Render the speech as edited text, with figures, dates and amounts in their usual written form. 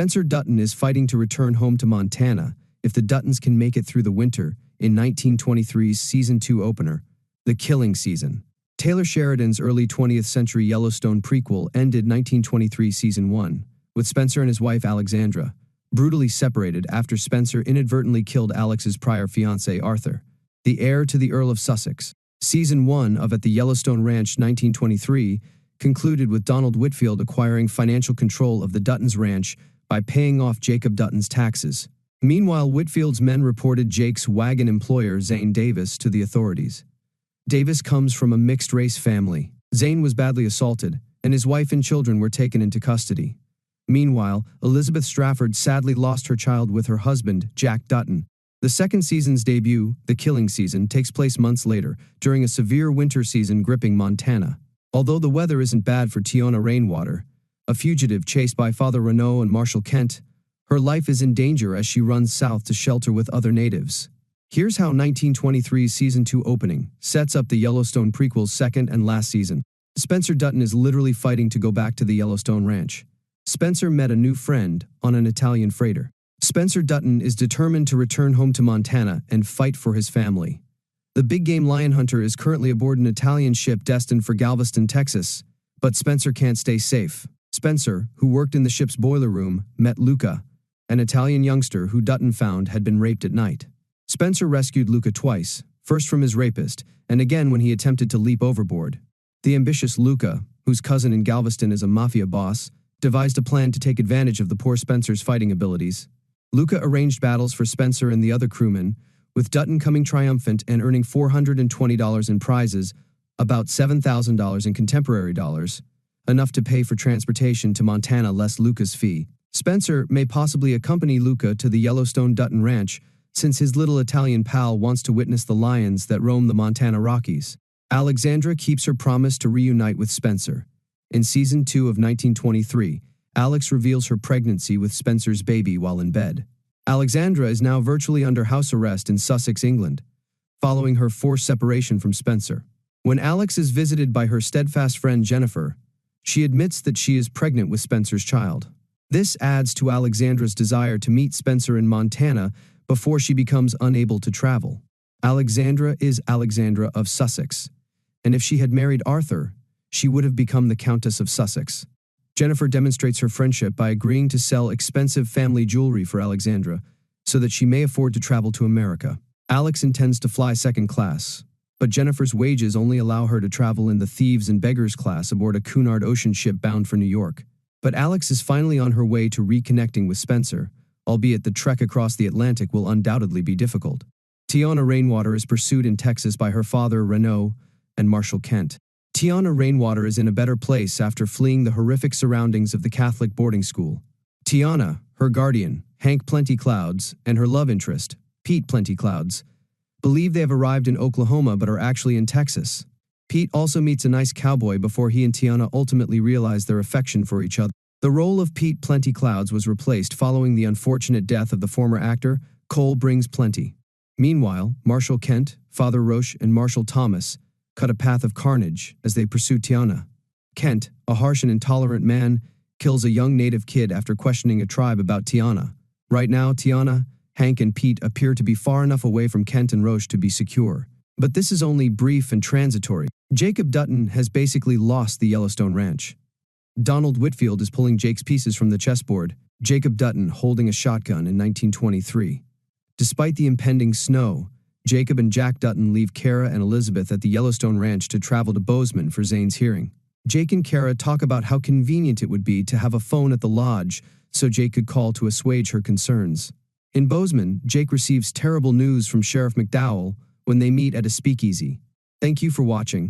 Spencer Dutton is fighting to return home to Montana if the Duttons can make it through the winter in 1923's Season 2 opener, The Killing Season. Taylor Sheridan's early 20th century Yellowstone prequel ended 1923 Season 1, with Spencer and his wife Alexandra brutally separated after Spencer inadvertently killed Alex's prior fiancé Arthur, the heir to the Earl of Sussex. Season 1 of At the Yellowstone Ranch 1923 concluded with Donald Whitfield acquiring financial control of the Duttons' ranch by paying off Jacob Dutton's taxes. Meanwhile, Whitfield's men reported Jake's wagon employer, Zane Davis, to the authorities. Davis comes from a mixed-race family. Zane was badly assaulted, and his wife and children were taken into custody. Meanwhile, Elizabeth Strafford sadly lost her child with her husband, Jack Dutton. The second season's debut, The Killing Season, takes place months later, during a severe winter season gripping Montana. Although the weather isn't bad for Teonna Rainwater, a fugitive chased by Father Renaud and Marshal Kent, her life is in danger as she runs south to shelter with other natives. Here's how 1923's Season 2 opening sets up the Yellowstone prequel's second and last season. Spencer Dutton is literally fighting to go back to the Yellowstone ranch. Spencer met a new friend on an Italian freighter. Spencer Dutton is determined to return home to Montana and fight for his family. The big-game lion hunter is currently aboard an Italian ship destined for Galveston, Texas, but Spencer can't stay safe. Spencer, who worked in the ship's boiler room, met Luca, an Italian youngster who Dutton found had been raped at night. Spencer rescued Luca twice, first from his rapist, and again when he attempted to leap overboard. The ambitious Luca, whose cousin in Galveston is a mafia boss, devised a plan to take advantage of the poor Spencer's fighting abilities. Luca arranged battles for Spencer and the other crewmen, with Dutton coming triumphant and earning $420 in prizes, about $7,000 in contemporary dollars, enough to pay for transportation to Montana less Luca's fee. Spencer may possibly accompany Luca to the Yellowstone Dutton Ranch, since his little Italian pal wants to witness the lions that roam the Montana Rockies. Alexandra keeps her promise to reunite with Spencer. In Season 2 of 1923, Alex reveals her pregnancy with Spencer's baby while in bed. Alexandra is now virtually under house arrest in Sussex, England, following her forced separation from Spencer. When Alex is visited by her steadfast friend Jennifer, she admits that she is pregnant with Spencer's child. This adds to Alexandra's desire to meet Spencer in Montana before she becomes unable to travel. Alexandra is Alexandra of Sussex, and if she had married Arthur, she would have become the Countess of Sussex. Jennifer demonstrates her friendship by agreeing to sell expensive family jewelry for Alexandra so that she may afford to travel to America. Alex intends to fly second class, but Jennifer's wages only allow her to travel in the thieves and beggars class aboard a Cunard ocean ship bound for New York. But Alex is finally on her way to reconnecting with Spencer, albeit the trek across the Atlantic will undoubtedly be difficult. Teonna Rainwater is pursued in Texas by her father, Renaud, and Marshal Kent. Teonna Rainwater is in a better place after fleeing the horrific surroundings of the Catholic boarding school. Teonna, her guardian, Hank Plenty Clouds, and her love interest, Pete Plenty Clouds, believe they have arrived in Oklahoma but are actually in Texas. Pete also meets a nice cowboy before he and Teonna ultimately realize their affection for each other. The role of Pete Plenty Clouds was replaced following the unfortunate death of the former actor, Cole Brings Plenty. Meanwhile, Marshal Kent, Father Roche, and Marshal Thomas cut a path of carnage as they pursue Teonna. Kent, a harsh and intolerant man, kills a young native kid after questioning a tribe about Teonna. Right now, Teonna, Hank, and Pete appear to be far enough away from Kent and Roche to be secure. But this is only brief and transitory. Jacob Dutton has basically lost the Yellowstone Ranch. Donald Whitfield is pulling Jake's pieces from the chessboard, Jacob Dutton holding a shotgun in 1923. Despite the impending snow, Jacob and Jack Dutton leave Kara and Elizabeth at the Yellowstone Ranch to travel to Bozeman for Zane's hearing. Jake and Kara talk about how convenient it would be to have a phone at the lodge so Jake could call to assuage her concerns. In Bozeman, Jake receives terrible news from Sheriff McDowell when they meet at a speakeasy. Thank you for watching.